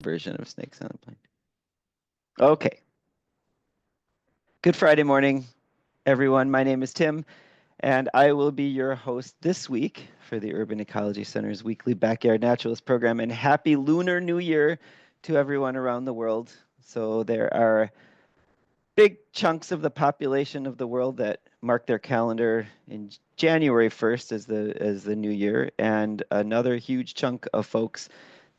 version of Snakes on a Plane. Okay. Good Friday morning, everyone. My name is Tim, and I will be your host this week for the Urban Ecology Center's weekly Backyard Naturalist program. And happy Lunar New Year to everyone around the world. So there are big chunks of the population of the world that mark their calendar in January 1st as the new year, and another huge chunk of folks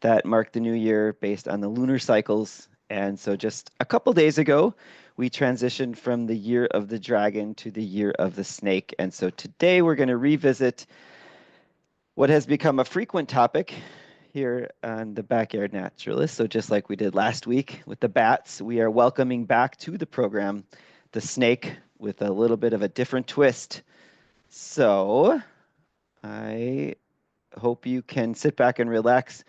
that mark the new year based on the lunar cycles. And so just a couple days ago, we transitioned from the year of the dragon to the year of the snake. And so today we're going to revisit what has become a frequent topic here on the Backyard Naturalist. So just like we did last week with the bats, we are welcoming back to the program the snake with a little bit of a different twist. So I hope you can sit back and relax,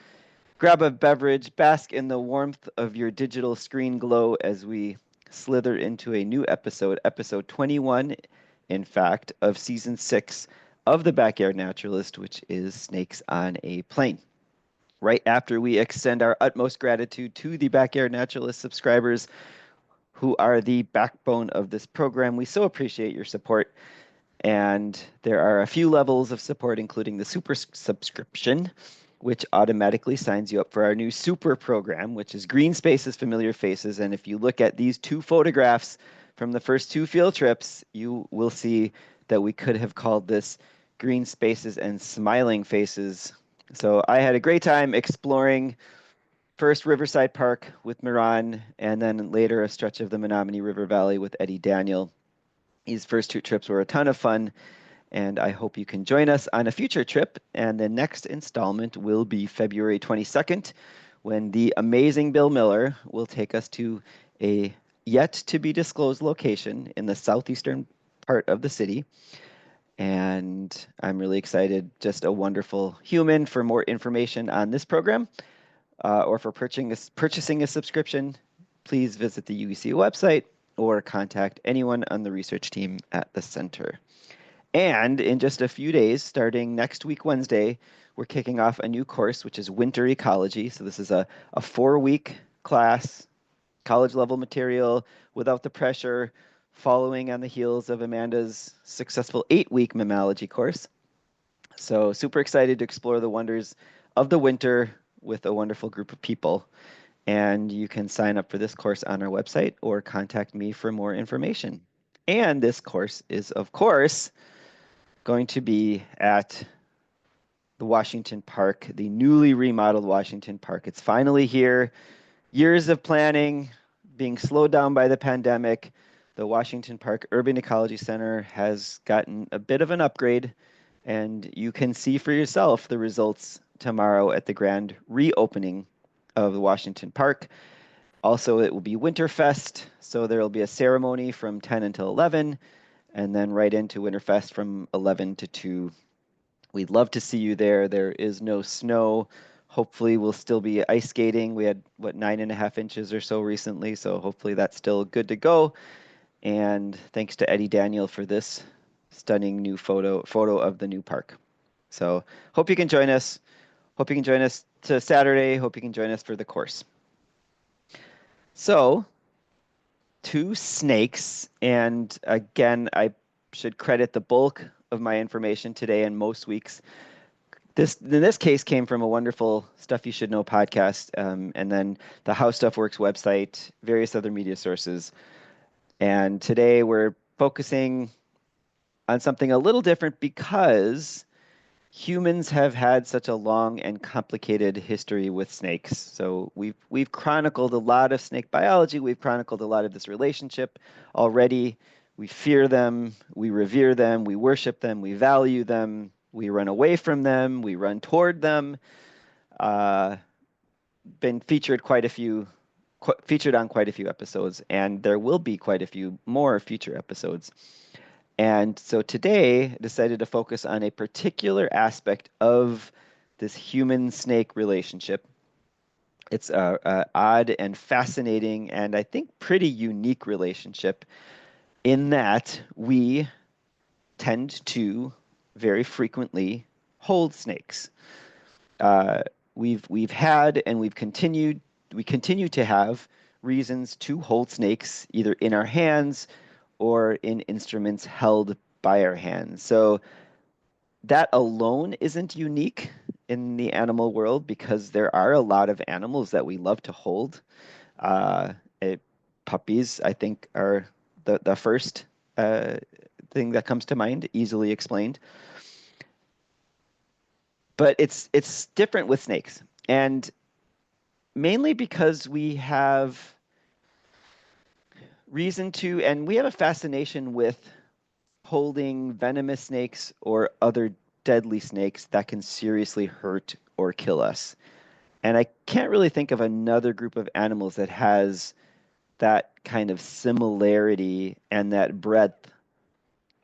grab a beverage, bask in the warmth of your digital screen glow as we slither into a new episode, episode 21, in fact, of season 6 of the Backyard Naturalist, which is Snakes on a Plane. Right after we extend our utmost gratitude to the Backyard Naturalist subscribers who are the backbone of this program. We so appreciate your support. And there are a few levels of support, including the super subscription, which automatically signs you up for our new super program, which is Green Spaces, Familiar Faces. And if you look at these two photographs from the first two field trips, you will see that we could have called this Green Spaces and Smiling Faces. So I had a great time exploring first Riverside Park with Miran, and then later a stretch of the Menominee River Valley with Eddie Daniel. These first two trips were a ton of fun, and I hope you can join us on a future trip. And the next installment will be February 22nd, when the amazing Bill Miller will take us to a yet to be disclosed location in the southeastern part of the city. And I'm really excited. Just a wonderful human. For more information on this program or for purchasing a subscription, please visit the UEC website or contact anyone on the research team at the center. And in just a few days, starting next week, Wednesday, we're kicking off a new course, which is Winter Ecology. So this is a 4-week class, college level material without the pressure, following on the heels of Amanda's successful 8-week mammalogy course. So super excited to explore the wonders of the winter with a wonderful group of people. And you can sign up for this course on our website or contact me for more information. And this course is, of course, going to be at the Washington Park, the newly remodeled Washington Park. It's finally here. Years of planning, being slowed down by the pandemic. The Washington Park Urban Ecology Center has gotten a bit of an upgrade, and you can see for yourself the results tomorrow at the grand reopening of the Washington Park. Also, it will be Winterfest, so there will be a ceremony from 10 until 11, and then right into Winterfest from 11 to 2. We'd love to see you there. There is no snow. Hopefully, we'll still be ice skating. We had, 9.5 inches or so recently, so hopefully that's still good to go. And thanks to Eddie Daniel for this stunning new photo of the new park. So hope you can join us. Hope you can join us to Saturday. Hope you can join us for the course. So, 2 snakes, and again, I should credit the bulk of my information today and most weeks. This, in this case, came from a wonderful Stuff You Should Know podcast, and then the How Stuff Works website, various other media sources. And today we're focusing on something a little different because humans have had such a long and complicated history with snakes. So we've chronicled a lot of snake biology. We've chronicled a lot of this relationship already. We fear them, we revere them, we worship them, we value them, we run away from them, we run toward them. Been featured on quite a few episodes, and there will be quite a few more future episodes. And so today I decided to focus on a particular aspect of this human-snake relationship. It's a odd and fascinating and I think pretty unique relationship in that we tend to very frequently hold snakes. We've had and we've continued we continue to have reasons to hold snakes either in our hands or in instruments held by our hands. So that alone isn't unique in the animal world because there are a lot of animals that we love to hold. Uh, it, Puppies, I think, are the first thing that comes to mind, easily explained. But it's different with snakes, and mainly because we have reason to, and we have a fascination with holding venomous snakes or other deadly snakes that can seriously hurt or kill us. And I can't really think of another group of animals that has that kind of similarity and that breadth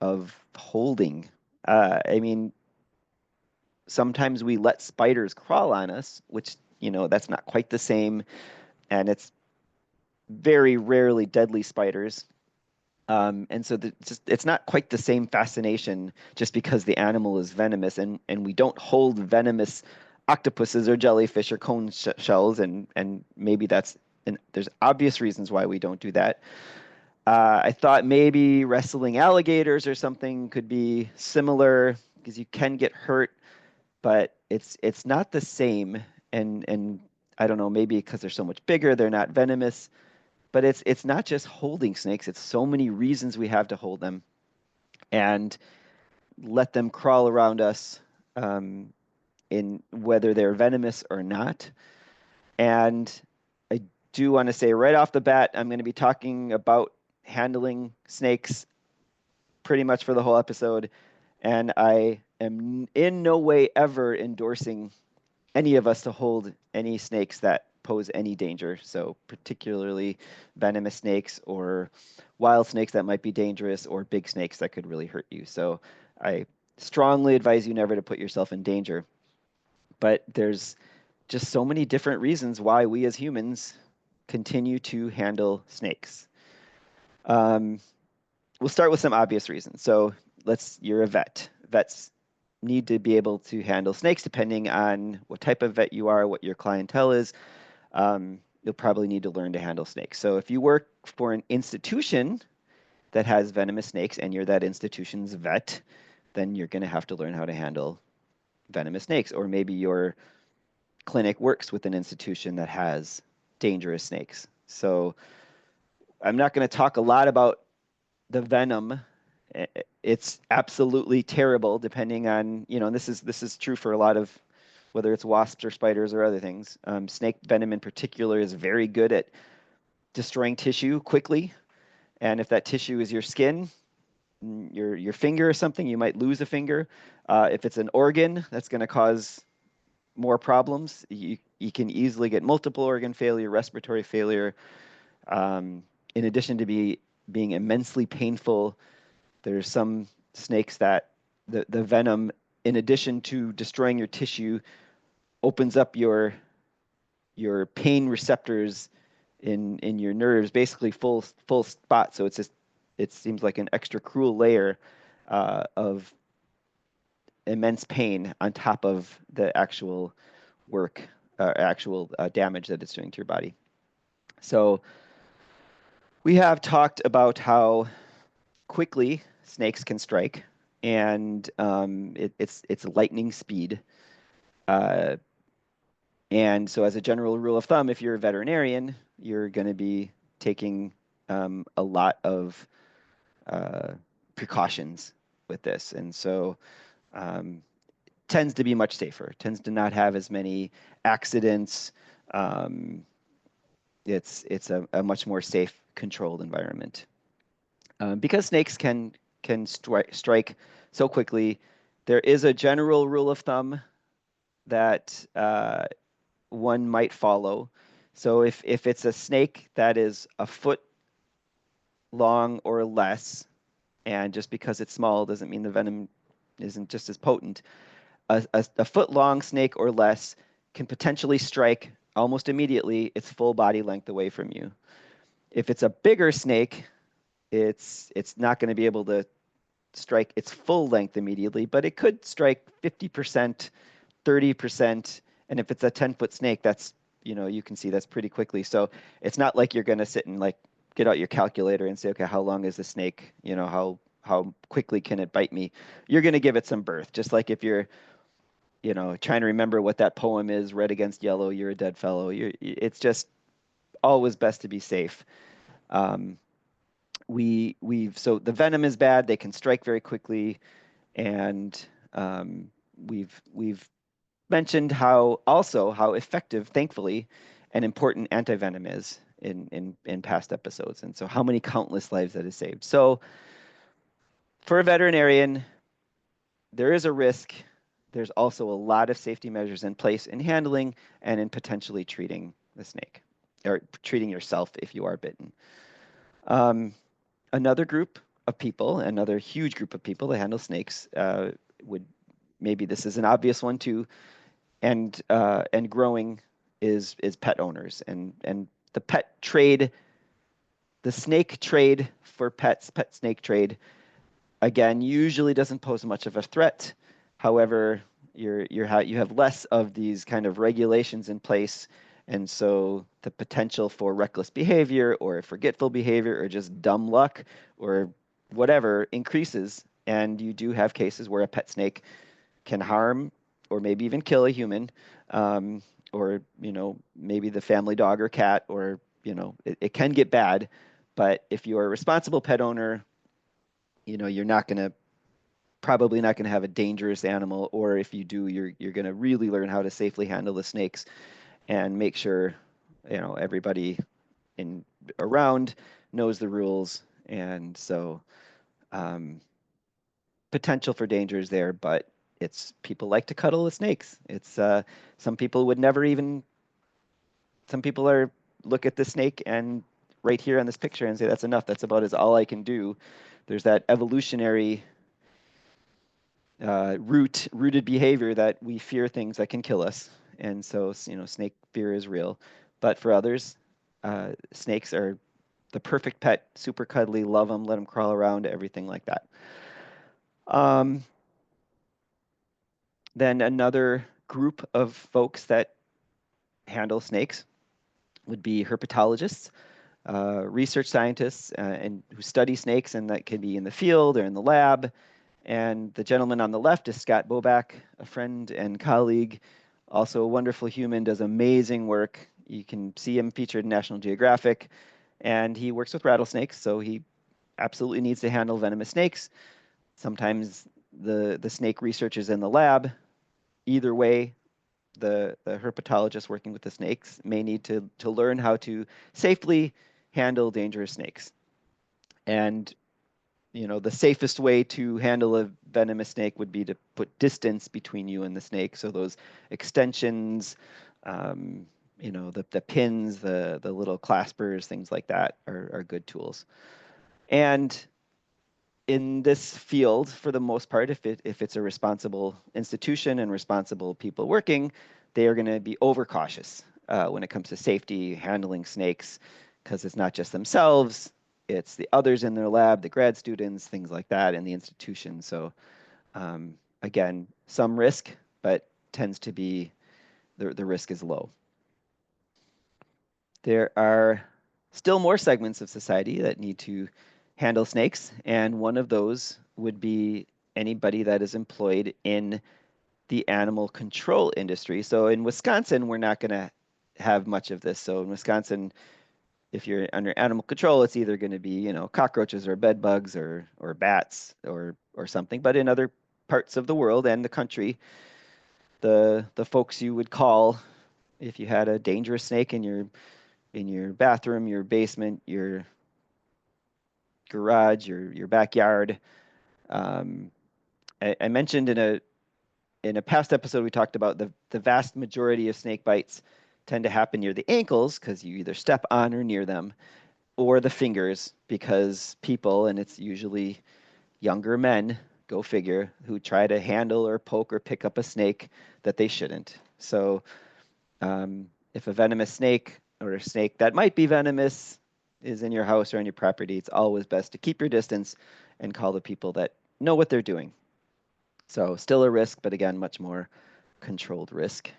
of holding. I mean, sometimes we let spiders crawl on us, which, that's not quite the same. And it's very rarely deadly spiders. And so it's not quite the same fascination just because the animal is venomous, and we don't hold venomous octopuses or jellyfish or cone shells, and maybe and there's obvious reasons why we don't do that. I thought maybe wrestling alligators or something could be similar because you can get hurt, but it's not the same. And I don't know, maybe because they're so much bigger, they're not venomous. But it's not just holding snakes, it's so many reasons we have to hold them and let them crawl around us, in whether they're venomous or not. And I do want to say right off the bat, I'm going to be talking about handling snakes pretty much for the whole episode. And I am in no way ever endorsing any of us to hold any snakes that pose any danger. So particularly venomous snakes or wild snakes that might be dangerous or big snakes that could really hurt you. So I strongly advise you never to put yourself in danger. But there's just so many different reasons why we as humans continue to handle snakes. We'll start with some obvious reasons. So you're a vet. Vets need to be able to handle snakes depending on what type of vet you are, what your clientele is. You'll probably need to learn to handle snakes. So if you work for an institution that has venomous snakes and you're that institution's vet, then you're going to have to learn how to handle venomous snakes. Or maybe your clinic works with an institution that has dangerous snakes. So I'm not going to talk a lot about the venom. It's absolutely terrible depending on, and this is true for a lot of, whether it's wasps or spiders or other things. Snake venom in particular is very good at destroying tissue quickly. And if that tissue is your skin, your finger or something, you might lose a finger. If it's an organ, that's going to cause more problems. You can easily get multiple organ failure, respiratory failure. In addition to being immensely painful, there's some snakes that the venom, in addition to destroying your tissue, opens up your pain receptors in your nerves, basically full spot. So it seems like an extra cruel layer of immense pain on top of the actual damage that it's doing to your body. So we have talked about how quickly snakes can strike, and it's lightning speed. And so as a general rule of thumb, if you're a veterinarian, you're going to be taking a lot of precautions with this. And so tends to be much safer, tends to not have as many accidents. It's a much more safe, controlled environment. Because snakes can strike so quickly, there is a general rule of thumb that one might follow. So if it's a snake that is a foot long or less, and just because it's small doesn't mean the venom isn't just as potent, a foot long snake or less can potentially strike almost immediately its full body length away from you. If it's a bigger snake, it's not going to be able to strike its full length immediately, but it could strike 50%, 30%, and if it's a 10-foot snake, that's you can see that's pretty quickly. So it's not like you're going to sit and like get out your calculator and say, okay, how long is the snake? How quickly can it bite me? You're going to give it some birth, just like if you're trying to remember what that poem is, red against yellow, you're a dead fellow. It's just always best to be safe. Um, so the venom is bad. They can strike very quickly, and we've mentioned how effective, thankfully, and important antivenom is in past episodes, and so how many countless lives that has saved. So for a veterinarian, there is a risk. There's also a lot of safety measures in place in handling and in potentially treating the snake or treating yourself if you are bitten. Another group of people, another huge group of people that handle snakes would maybe this is an obvious one too, and growing is pet owners and the pet trade, the snake trade for pets, pet snake trade again, usually doesn't pose much of a threat. However, you have less of these kind of regulations in place, and so the potential for reckless behavior or forgetful behavior or just dumb luck or whatever increases. And you do have cases where a pet snake can harm or maybe even kill a human, um, or maybe the family dog or cat, or it can get bad. But if you're a responsible pet owner, you're probably not going to have a dangerous animal, or if you do, you're going to really learn how to safely handle the snakes and make sure everybody in around knows the rules. And so potential for danger is there, but it's people like to cuddle with snakes. It's some people would never even some people are look at the snake and right here on this picture and say that's enough, that's about as all I can do. There's that evolutionary rooted behavior that we fear things that can kill us, and so snake fear is real. But for others, snakes are the perfect pet, super cuddly, love them, let them crawl around, everything like that. Then another group of folks that handle snakes would be herpetologists, research scientists, and who study snakes, and that can be in the field or in the lab. And the gentleman on the left is Scott Boback, a friend and colleague, also a wonderful human, does amazing work. You can see him featured in National Geographic, and he works with rattlesnakes, so he absolutely needs to handle venomous snakes. Sometimes the snake research is in the lab. Either way, the herpetologist working with the snakes may need to learn how to safely handle dangerous snakes. And the safest way to handle a venomous snake would be to put distance between you and the snake. So those extensions, the pins, the little claspers, things like that are good tools. And in this field, for the most part, if it's a responsible institution and responsible people working, they are going to be overcautious when it comes to safety, handling snakes, because it's not just themselves, it's the others in their lab, the grad students, things like that, and the institution. So again, some risk, but tends to be the risk is low. There are still more segments of society that need to handle snakes, and one of those would be anybody that is employed in the animal control industry. So in Wisconsin, we're not going to have much of this. So in Wisconsin, if you're under animal control, it's either going to be, cockroaches or bed bugs or bats or something. But in other parts of the world and the country, the folks you would call if you had a dangerous snake in your bathroom, your basement, your garage, your backyard. I mentioned in a past episode we talked about the vast majority of snake bites tend to happen near the ankles because you either step on or near them, or the fingers because people, and it's usually younger men, go figure, who try to handle or poke or pick up a snake that they shouldn't. So if a venomous snake or a snake that might be venomous is in your house or on your property, it's always best to keep your distance and call the people that know what they're doing. So still a risk, but again, much more controlled risk.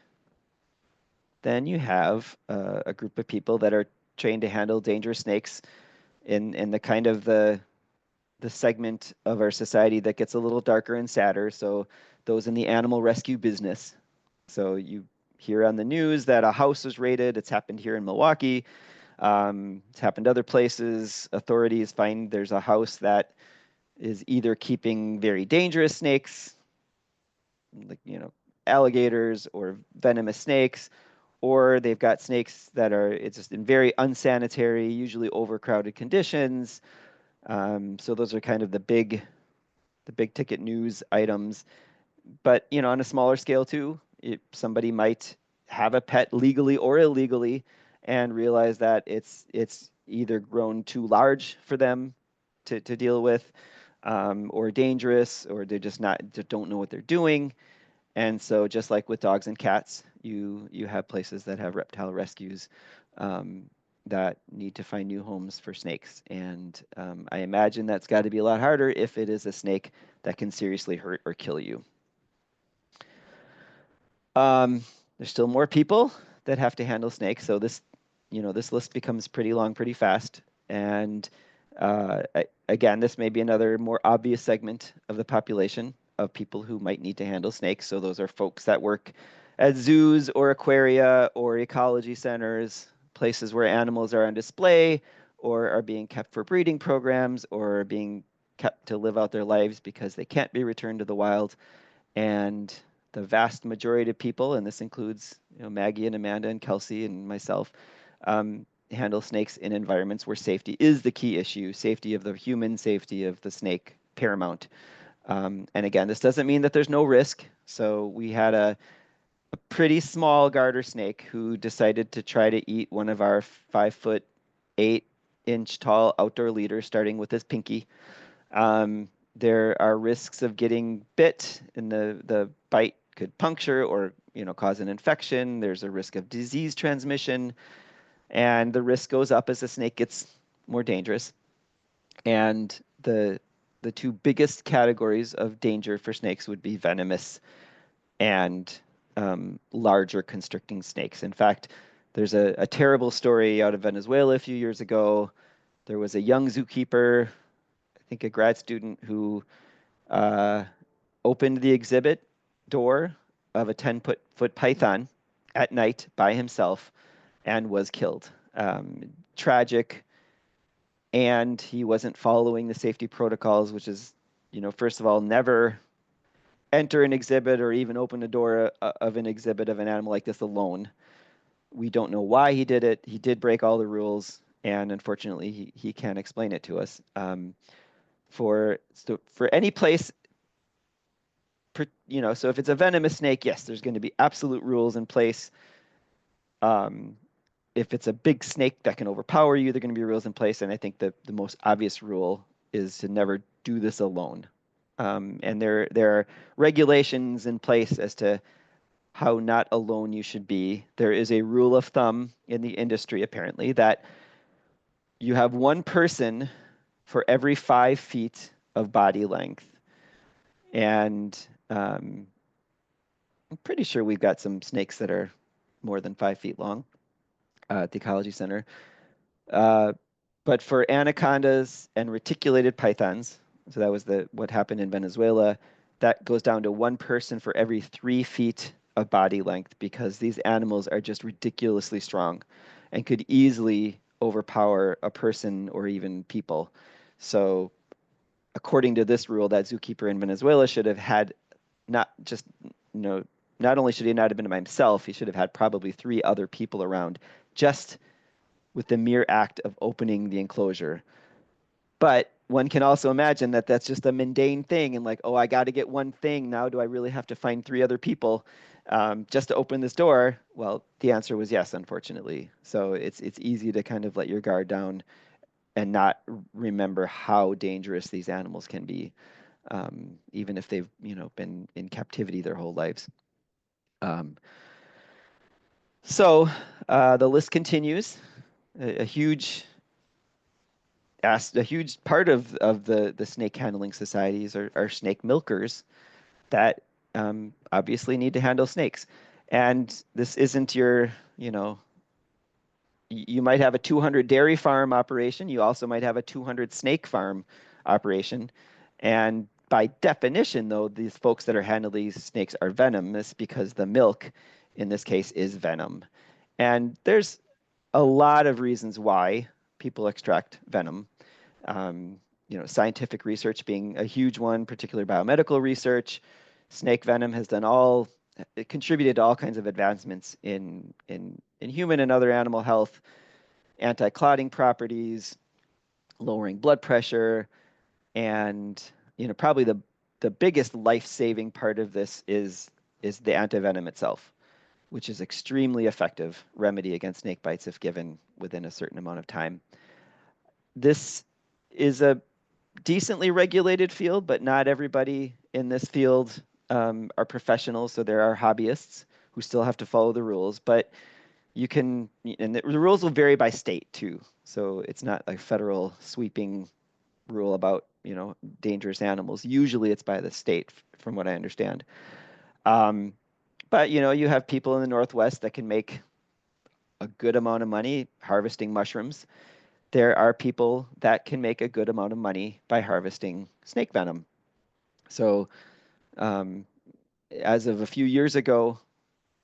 then you have a group of people that are trained to handle dangerous snakes in the kind of the segment of our society that gets a little darker and sadder. So those in the animal rescue business. So you hear on the news that a house was raided. It's happened here in Milwaukee. It's happened other places. Authorities find there's a house that is either keeping very dangerous snakes, like alligators or venomous snakes, or they've got snakes that are it's just in very unsanitary, usually overcrowded conditions. So those are kind of the big ticket news items. But on a smaller scale too, somebody might have a pet legally or illegally and realize that it's either grown too large for them to deal with, or dangerous, or they just don't know what they're doing. And so just like with dogs and cats, you have places that have reptile rescues um, that need to find new homes for snakes. And I imagine that's got to be a lot harder if it is a snake that can seriously hurt or kill you. There's still more people that have to handle snakes, so this list becomes pretty long pretty fast. And again, this may be another more obvious segment of the population of people who might need to handle snakes. So those are folks that work at zoos or aquaria or ecology centers, places where animals are on display or are being kept for breeding programs or being kept to live out their lives because they can't be returned to the wild. And the vast majority of people, and this includes Maggie and Amanda and Kelsey and myself, handle snakes in environments where safety is the key issue. Safety of the human, safety of the snake, paramount. And again, this doesn't mean that there's no risk. So we had a pretty small garter snake who decided to try to eat one of our 5 foot 8 inch tall outdoor leaders, starting with his pinky. There are risks of getting bit, and the bite could puncture or cause an infection. There's a risk of disease transmission, and the risk goes up as the snake gets more dangerous. And the two biggest categories of danger for snakes would be venomous and larger constricting snakes. In fact, there's a terrible story out of Venezuela a few years ago. There was a young zookeeper, I think a grad student, who uh, opened the exhibit door of a 10-foot python at night by himself and was killed. Tragic. And he wasn't following the safety protocols, which is, first of all, never enter an exhibit or even open a door of an exhibit of an animal like this alone. We don't know why he did it. He did break all the rules, and unfortunately, he can't explain it to us. For any place, so if it's a venomous snake, yes, there's going to be absolute rules in place. If it's a big snake that can overpower you, there are going to be rules in place. And I think the most obvious rule is to never do this alone. And there are regulations in place as to how not alone you should be. There is a rule of thumb in the industry, apparently, that you have one person for every 5 feet of body length. And I'm pretty sure we've got some snakes that are more than 5 feet long at the Ecology Center. But for anacondas and reticulated pythons, so that was what happened in Venezuela, that goes down to one person for every 3 feet of body length because these animals are just ridiculously strong and could easily overpower a person or even people. So according to this rule, that zookeeper in Venezuela should have had not just, not only should he not have been by himself, he should have had probably 3 other people around just with the mere act of opening the enclosure. But one can also imagine that that's just a mundane thing and like, oh, I got to get one thing. Now, do I really have to find 3 other people just to open this door? Well, the answer was yes, unfortunately. So it's easy to kind of let your guard down and not remember how dangerous these animals can be, even if they've been in captivity their whole lives. So the list continues. A huge part of the snake handling societies are snake milkers that obviously need to handle snakes. And this isn't your, you might have a 200 dairy farm operation. You also might have a 200 snake farm operation. And by definition, though, these folks that are handling these snakes are venomous because the milk in this case is venom. And there's a lot of reasons why people extract venom. Scientific research being a huge one, particularly biomedical research. Snake venom has it contributed to all kinds of advancements in human and other animal health, anti-clotting properties, lowering blood pressure, and probably the biggest life-saving part of this is the antivenom itself, which is extremely effective remedy against snake bites if given within a certain amount of time. This is a decently regulated field, but not everybody in this field are professionals. So there are hobbyists who still have to follow the rules, but and the rules will vary by state too. So it's not a federal sweeping rule about, dangerous animals. Usually it's by the state, from what I understand. Um, but, you have people in the Northwest that can make a good amount of money harvesting mushrooms. There are people that can make a good amount of money by harvesting snake venom. So, um, as of a few years ago,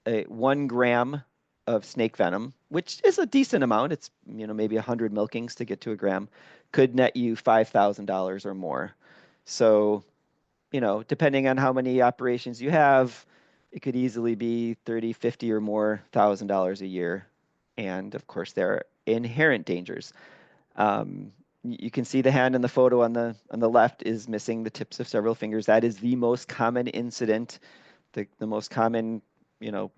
1 gram of snake venom, which is a decent amount, it's maybe 100 milkings to get to a gram, could net you $5,000 or more. So, depending on how many operations you have, it could easily be 30, 50 or more $1,000 a year. And of course, there are inherent dangers. You can see the hand in the photo on the left is missing the tips of several fingers. That is the most common incident, the most common, you know,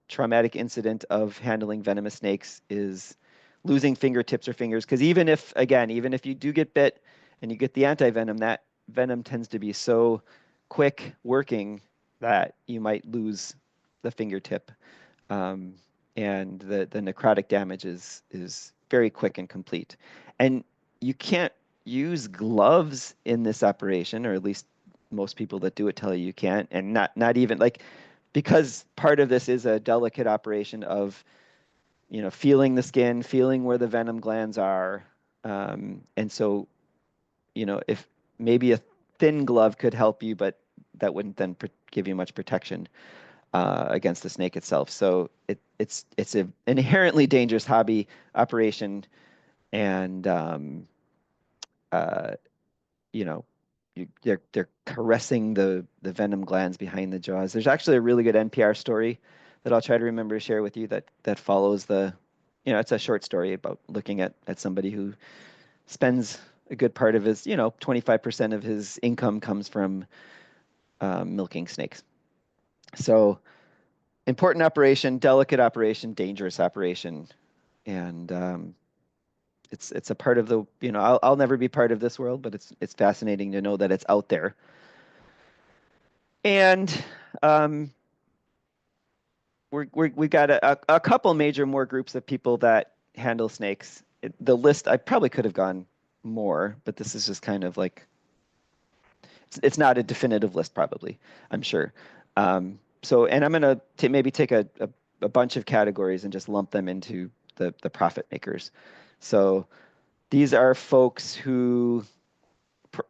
traumatic incident of handling venomous snakes is losing fingertips or fingers. Because even if you do get bit and you get the anti-venom, that venom tends to be so quick working that you might lose the fingertip. Um, and the necrotic damage is very quick and complete. And you can't use gloves in this operation, or at least most people that do it tell you can't, and not even like because part of this is a delicate operation of feeling the skin, feeling where the venom glands are, and so if maybe a thin glove could help you, but that wouldn't then give you much protection against the snake itself. So it's an inherently dangerous hobby operation, and uh, you know, they're caressing the venom glands behind the jaws. There's actually a really good NPR story that I'll try to remember to share with you that follows it's a short story about looking at somebody who spends a good part of his, 25% of his income comes from milking snakes. So important operation, delicate operation, dangerous operation, and it's a part of the I'll never be part of this world, but it's fascinating to know that it's out there. And we've got a couple major more groups of people that handle snakes. The list I probably could have gone more, but this is just kind of like it's not a definitive list, probably, I'm sure. And I'm gonna maybe take a bunch of categories and just lump them into the profit makers. So these are folks who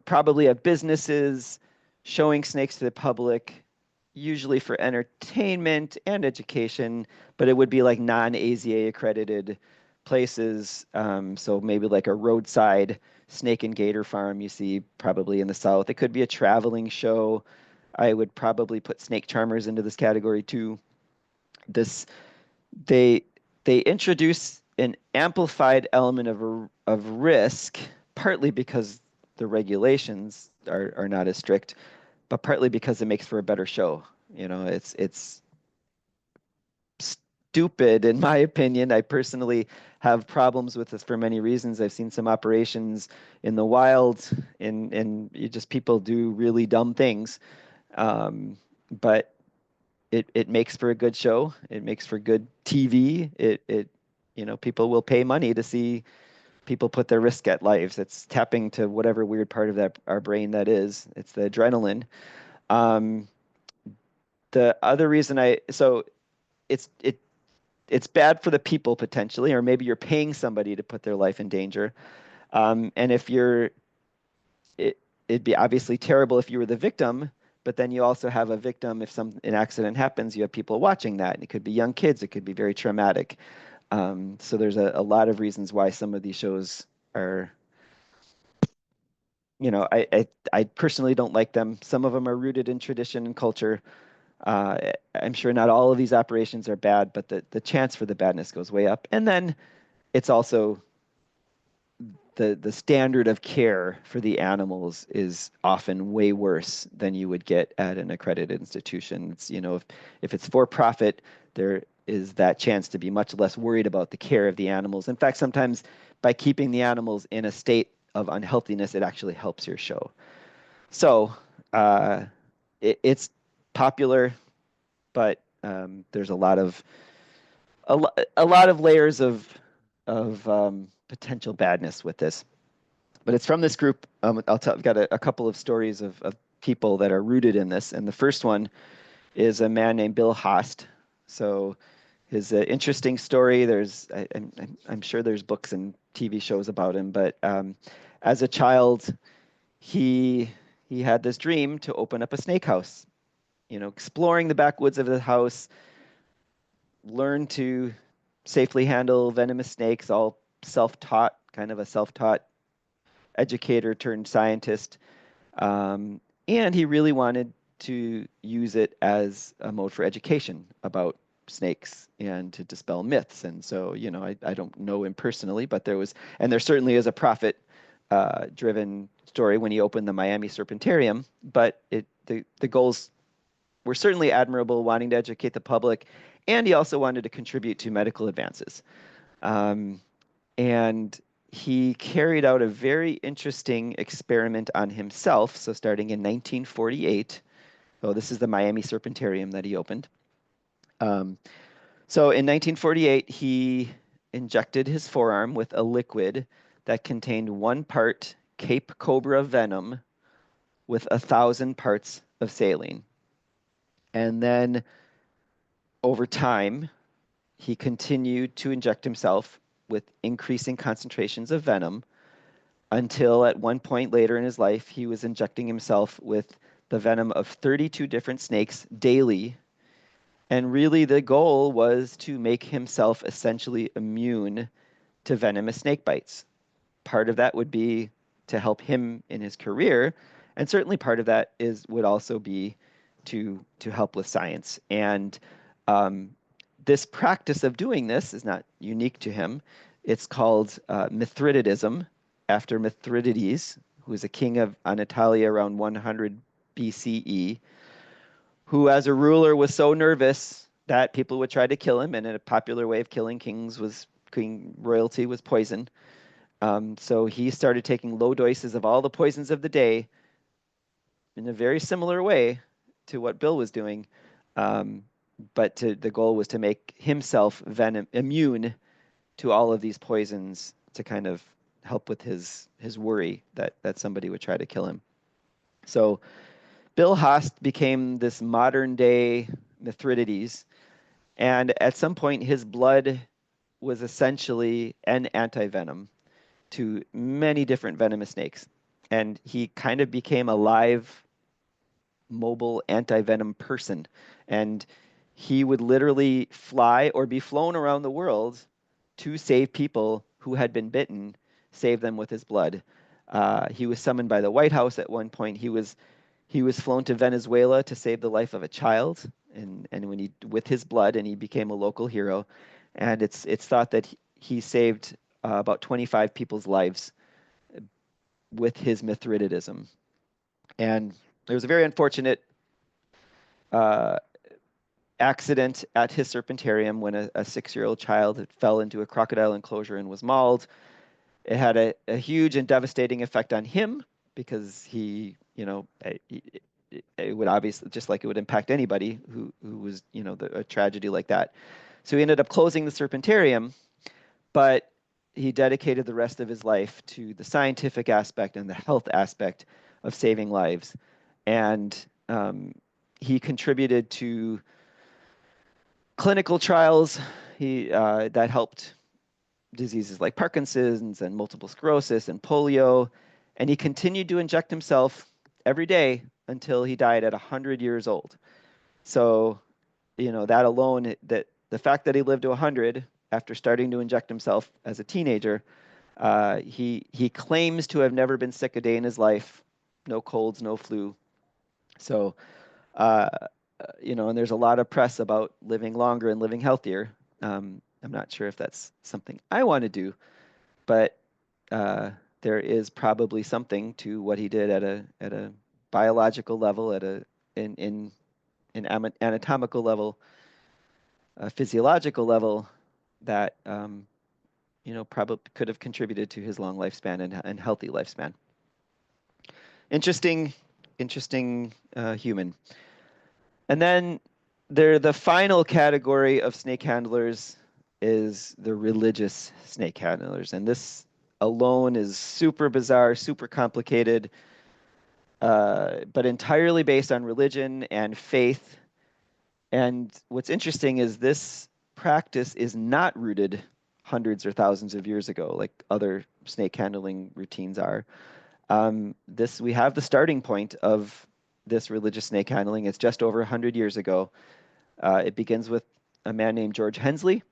probably have businesses showing snakes to the public, usually for entertainment and education, but it would be like non-AZA accredited places. So maybe like a roadside snake and gator farm you see probably in the South. It could be a traveling show. I would probably put snake charmers into this category too. This they they introduce an amplified element of risk, partly because the regulations are not as strict, but partly because it makes for a better show. It's stupid in my opinion. I personally have problems with this for many reasons. I've seen some operations in the wild, and just people do really dumb things. But it makes for a good show. It makes for good TV. People will pay money to see people put their risk at lives. It's tapping to whatever weird part of that our brain that is. It's the adrenaline. Um, the other reason it's it's bad for the people potentially, or maybe you're paying somebody to put their life in danger. And if you're it, it'd be obviously terrible if you were the victim, but then you also have a victim if an accident happens, you have people watching that, and it could be young kids, it could be very traumatic. So there's a lot of reasons why some of these shows are, I personally don't like them. Some of them are rooted in tradition and culture. I'm sure not all of these operations are bad, but the chance for the badness goes way up. And then it's also the standard of care for the animals is often way worse than you would get at an accredited institution. It's, if it's for profit, there is that chance to be much less worried about the care of the animals. In fact, sometimes by keeping the animals in a state of unhealthiness, it actually helps your show. So it's popular, but there's a lot of layers of potential badness with this. But it's from this group. I've got a couple of stories of people that are rooted in this, and the first one is a man named Bill Haast. So his interesting story. I'm sure there's books and TV shows about him, but as a child, he he had this dream to open up a snake house. Exploring the backwoods of the house, learn to safely handle venomous snakes, all self-taught, kind of a self-taught educator turned scientist. And he really wanted to use it as a mode for education about snakes and to dispel myths. And so, I don't know him personally, but there certainly is a profit driven story when he opened the Miami Serpentarium, but the goals were certainly admirable, wanting to educate the public, and he also wanted to contribute to medical advances. And he carried out a very interesting experiment on himself. So starting in 1948, this is the Miami Serpentarium that he opened. So in 1948, he injected his forearm with a liquid that contained 1 part Cape Cobra venom with 1,000 parts of saline. And then over time, he continued to inject himself with increasing concentrations of venom until at one point later in his life, he was injecting himself with the venom of 32 different snakes daily. And really, the goal was to make himself essentially immune to venomous snake bites. Part of that would be to help him in his career, and certainly part of that would also be to help with science. And this practice of doing this is not unique to him. It's called Mithridatism, after Mithridates, who was a king of Anatolia around 100 BCE, who as a ruler was so nervous that people would try to kill him, and a popular way of killing king royalty was poison. So he started taking low doses of all the poisons of the day in a very similar way to what Bill was doing. But the goal was to make himself immune to all of these poisons to kind of help with his worry that somebody would try to kill him. So Bill Haast became this modern day Mithridates, and at some point his blood was essentially an anti-venom to many different venomous snakes. And he kind of became a live, mobile anti-venom person. And he would literally fly or be flown around the world to save people who had been bitten, save them with his blood. He was summoned by the White House at one point. He was flown to Venezuela to save the life of a child, and with his blood, and he became a local hero. And it's thought that he saved about 25 people's lives with his Mithridatism. And there was a very unfortunate accident at his serpentarium when a 6-year-old child fell into a crocodile enclosure and was mauled. It had a huge and devastating effect on him because it would obviously, just like it would impact anybody who was, a tragedy like that. So he ended up closing the serpentarium, but he dedicated the rest of his life to the scientific aspect and the health aspect of saving lives. And he contributed to clinical trials that helped diseases like Parkinson's and multiple sclerosis and polio, and he continued to inject himself every day until he died at 100 years old. So, that alone, that the fact that he lived to 100 after starting to inject himself as a teenager, he claims to have never been sick a day in his life, no colds, no flu. So, and there's a lot of press about living longer and living healthier. I'm not sure if that's something I want to do, but there is probably something to what he did at a biological level, at a in anatomical level, a physiological level that probably could have contributed to his long lifespan and healthy lifespan. Interesting human. And then the final category of snake handlers is the religious snake handlers. And this alone is super bizarre, super complicated, but entirely based on religion and faith. And what's interesting is this practice is not rooted hundreds or thousands of years ago, like other snake handling routines are. We have the starting point of this religious snake handling. It's just over 100 years ago. It begins with a man named George Hensley,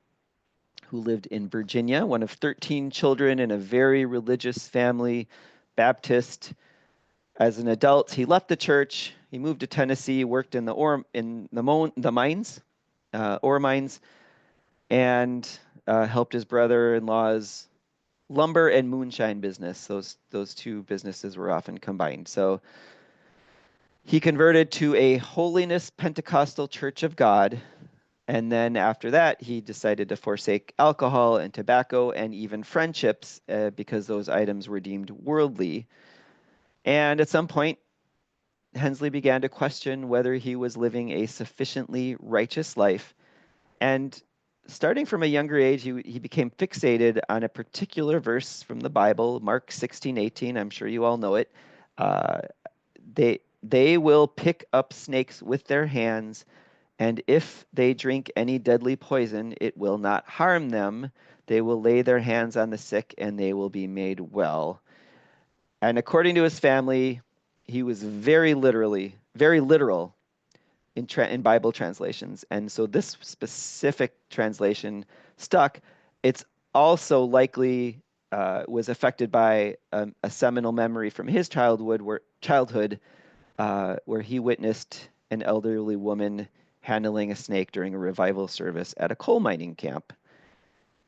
who lived in Virginia, one of 13 children in a very religious family, Baptist. As an adult, he left the church. He moved to Tennessee, worked in the mines, ore mines, and helped his brother-in-law's lumber and moonshine business. Those two businesses were often combined. So he converted to a holiness Pentecostal Church of God. And then after that, he decided to forsake alcohol and tobacco and even friendships because those items were deemed worldly. And at some point, Hensley began to question whether he was living a sufficiently righteous life. And starting from a younger age, he became fixated on a particular verse from the Bible, Mark 16:18. I'm sure you all know it. Uh, they will pick up snakes with their hands, and if they drink any deadly poison, it will not harm them. They will lay their hands on the sick, and they will be made well. And according to his family, he was very literal in Bible translations. And so this specific translation stuck. It's also likely was affected by a seminal memory from his childhood where he witnessed an elderly woman handling a snake during a revival service at a coal mining camp.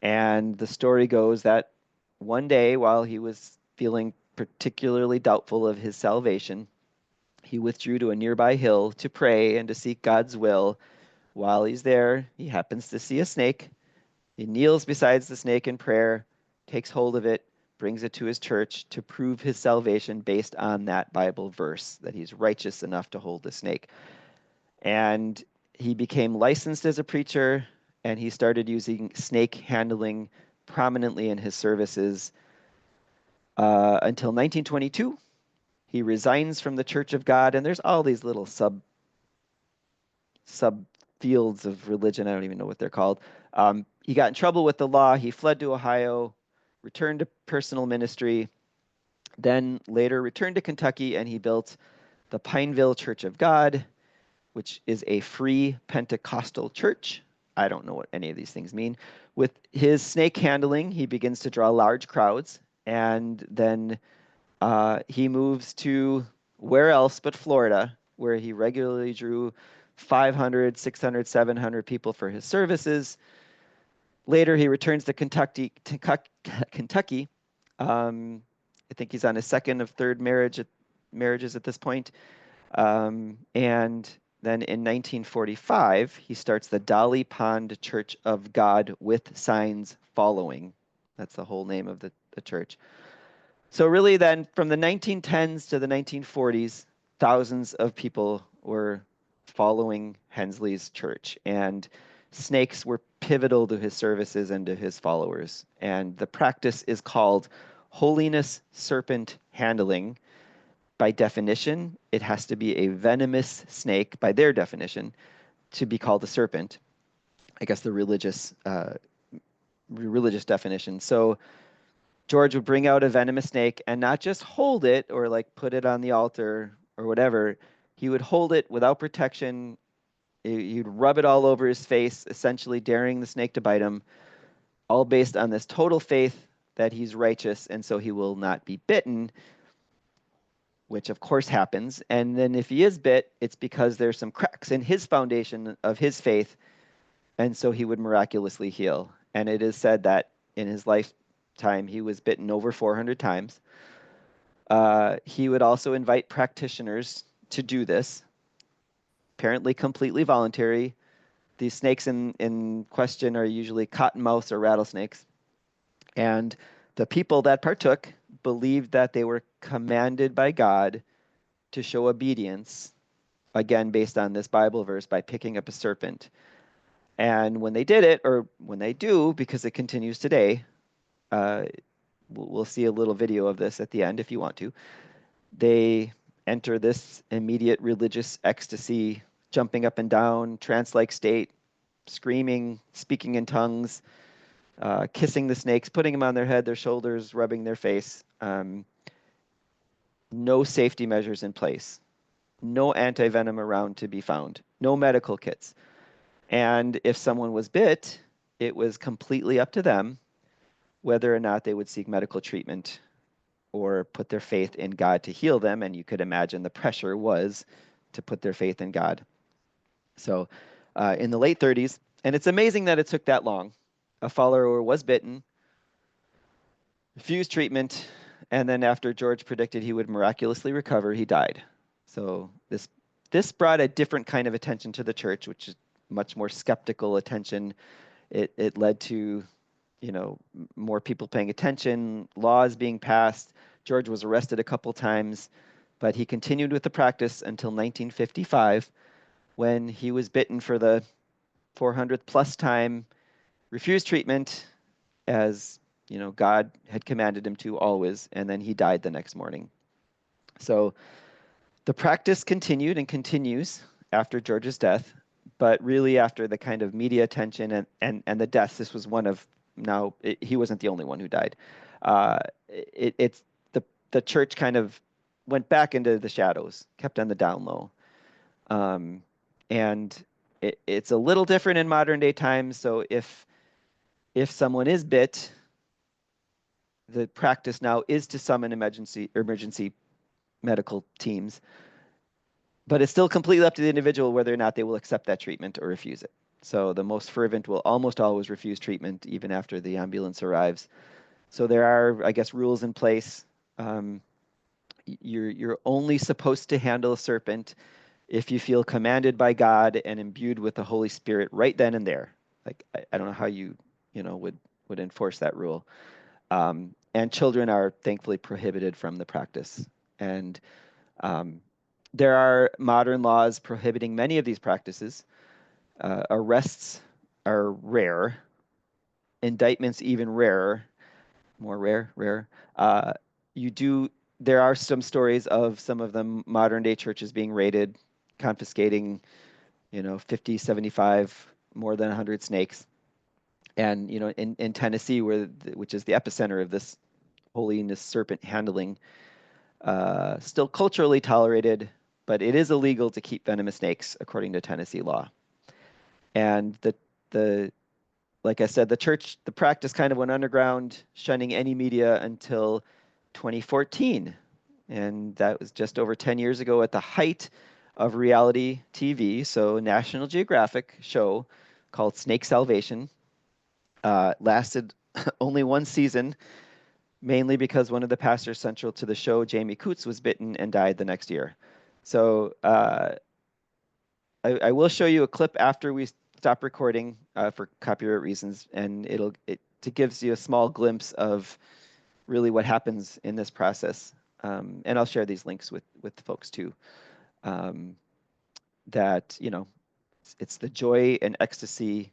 And the story goes that one day, while he was feeling particularly doubtful of his salvation, he withdrew to a nearby hill to pray and to seek God's will. While he's there, he happens to see a snake. He kneels beside the snake in prayer, takes hold of it, brings it to his church to prove his salvation based on that Bible verse, that he's righteous enough to hold the snake. And he became licensed as a preacher, and he started using snake handling prominently in his services until 1922. He resigns from the Church of God, and there's all these little sub fields of religion. I don't even know what they're called. He got in trouble with the law. He fled to Ohio, returned to personal ministry, then later returned to Kentucky, and he built the Pineville Church of God, which is a free Pentecostal church. I don't know what any of these things mean. With his snake handling, he begins to draw large crowds, and then he moves to where else but Florida, where he regularly drew 500, 600, 700 people for his services. Later, he returns to Kentucky. I think he's on his second of third marriages at this point. And then in 1945, he starts the Dolly Pond Church of God with Signs Following. That's the whole name of the church. So really then, from the 1910s to the 1940s, thousands of people were following Hensley's church, and snakes were pivotal to his services and to his followers. And the practice is called holiness serpent handling. by definition, it has to be a venomous snake, by their definition, to be called a serpent. I guess the religious definition. So George would bring out a venomous snake and not just hold it or like put it on the altar or whatever. He would hold it without protection. He'd rub it all over his face, essentially daring the snake to bite him, all based on this total faith that he's righteous and so he will not be bitten, which of course happens. And then if he is bit, it's because there's some cracks in his foundation of his faith, and so he would miraculously heal. And it is said that in his lifetime, he was bitten over 400 times. He would also invite practitioners to do this, apparently completely voluntary. These snakes in question are usually cottonmouths or rattlesnakes. And the people that partook believed that they were commanded by God to show obedience, again, based on this Bible verse, by picking up a serpent. And when they did it, or when they do, because it continues today, we'll see a little video of this at the end if you want to, they enter this immediate religious ecstasy, jumping up and down, trance-like state, screaming, speaking in tongues, kissing the snakes, putting them on their head, their shoulders, rubbing their face. No safety measures in place. No anti-venom around to be found. No medical kits. And if someone was bit, it was completely up to them whether or not they would seek medical treatment or put their faith in God to heal them. And you could imagine the pressure was to put their faith in God. So in the late 30s, and it's amazing that it took that long, a follower was bitten, refused treatment, and then after George predicted he would miraculously recover, he died. So this brought a different kind of attention to the church, which is much more skeptical attention. It led to, more people paying attention, laws being passed. George was arrested a couple times, but he continued with the practice until 1955, when he was bitten for the 400th plus time, refused treatment, as God had commanded him to always, and then he died the next morning. So the practice continued and continues after George's death, but really after the kind of media attention and the deaths, this was one of, he wasn't the only one who died. It's the church kind of went back into the shadows, kept on the down low. And it's a little different in modern day times. So if someone is bit, the practice now is to summon emergency medical teams, but it's still completely up to the individual whether or not they will accept that treatment or refuse it. So the most fervent will almost always refuse treatment even after the ambulance arrives. So there are, I guess, rules in place. You're only supposed to handle a serpent if you feel commanded by God and imbued with the Holy Spirit right then and there. Like I don't know how you would enforce that rule. And children are thankfully prohibited from the practice. And there are modern laws prohibiting many of these practices. Arrests are rare. Indictments even rarer. More rare. There are some stories of some of the modern day churches being raided, confiscating, 50, 75, more than 100 snakes. And, in Tennessee, which is the epicenter of this holiness serpent handling, still culturally tolerated, but it is illegal to keep venomous snakes according to Tennessee law. And like I said, the practice kind of went underground, shunning any media until 2014. And that was just over 10 years ago at the height of reality TV. So National Geographic show called Snake Salvation lasted only one season, mainly because one of the pastors central to the show, Jamie Coots, was bitten and died the next year. So I will show you a clip after we stop recording for copyright reasons, and it gives you a small glimpse of really what happens in this process. And I'll share these links with the folks too. That it's the joy and ecstasy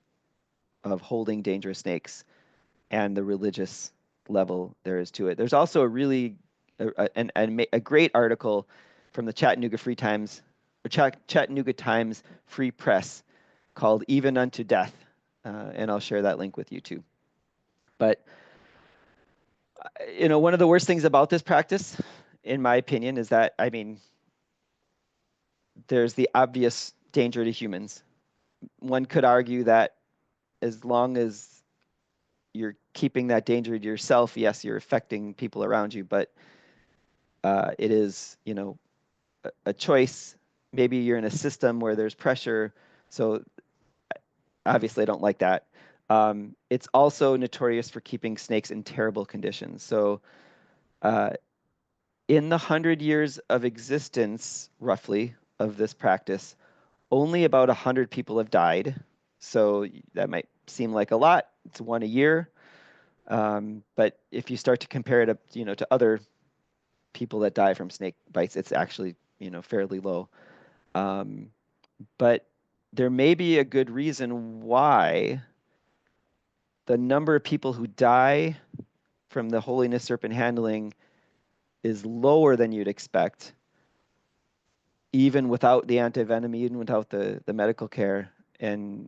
of holding dangerous snakes and the religious level there is to it. There's also a really a great article from the Chattanooga Times Free Press called "Even Unto Death," and I'll share that link with you too. But one of the worst things about this practice, in my opinion, is that, I mean, there's the obvious danger to humans. One could argue that as long as you're keeping that danger to yourself, yes, you're affecting people around you, but it is, a choice. Maybe you're in a system where there's pressure, so obviously I don't like that. It's also notorious for keeping snakes in terrible conditions. So in the 100 years of existence, roughly, of this practice, only about 100 people have died. So that might seem like a lot. It's one a year. But if you start to compare it up, to other people that die from snake bites, it's actually, fairly low. But there may be a good reason why the number of people who die from the holiness serpent handling is lower than you'd expect, even without the antivenom, even without the medical care. And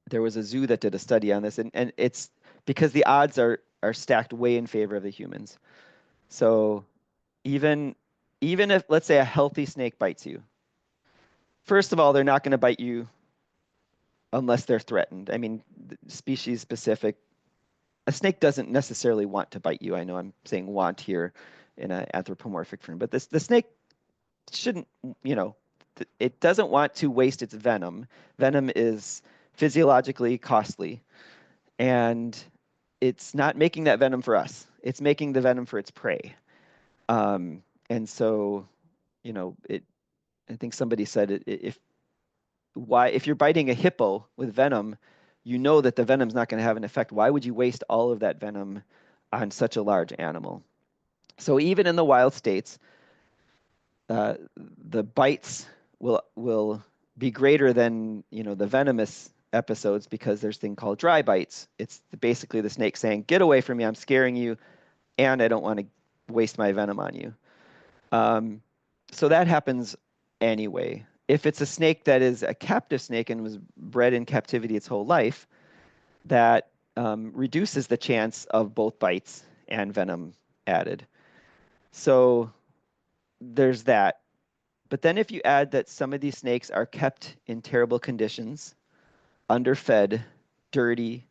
there was a zoo that did a study on this, and it's because the odds are stacked way in favor of the humans. So even if, let's say, a healthy snake bites you, first of all, they're not going to bite you unless they're threatened. I mean, species specific. A snake doesn't necessarily want to bite you. I know I'm saying want here in an anthropomorphic form, but the snake shouldn't, it doesn't want to waste its venom. Venom is physiologically costly, and it's not making that venom for us. It's making the venom for its prey. And so, I think somebody said if you're biting a hippo with venom, you know that the venom's not going to have an effect. Why would you waste all of that venom on such a large animal? So even in the wild states, the bites will be greater than the venomous episodes, because there's a thing called dry bites. It's basically the snake saying, "Get away from me! I'm scaring you, and I don't want to waste my venom on you." So that happens anyway. If it's a snake that is a captive snake and was bred in captivity its whole life, that reduces the chance of both bites and venom added. So there's that. But then if you add that some of these snakes are kept in terrible conditions, underfed, dirty,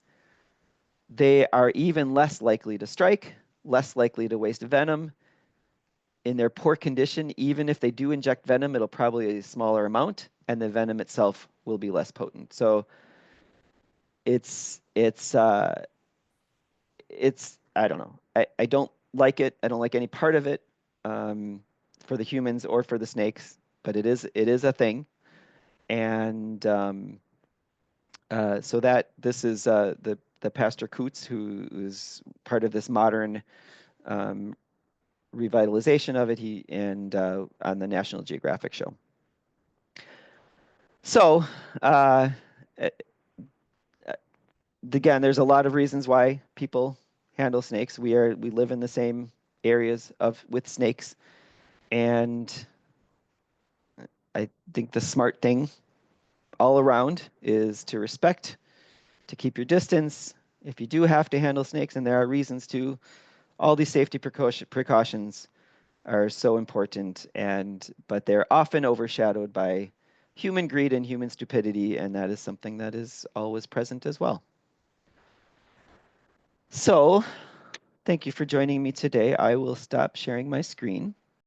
they are even less likely to strike, less likely to waste venom. In their poor condition, even if they do inject venom, it'll probably be a smaller amount, and the venom itself will be less potent. So it's I don't know. I don't like it. I don't like any part of it, for the humans or for the snakes, but it is a thing. And so that this is the Pastor Coots, who is part of this modern revitalization of it. He and on the National Geographic show. So again, there's a lot of reasons why people handle snakes. We live in the same areas with snakes, and I think the smart thing all around is to respect, to keep your distance. If you do have to handle snakes, and there are reasons to, all these safety precautions are so important, but they're often overshadowed by human greed and human stupidity, and that is something that is always present as well. So thank you for joining me today. I will stop sharing my screen.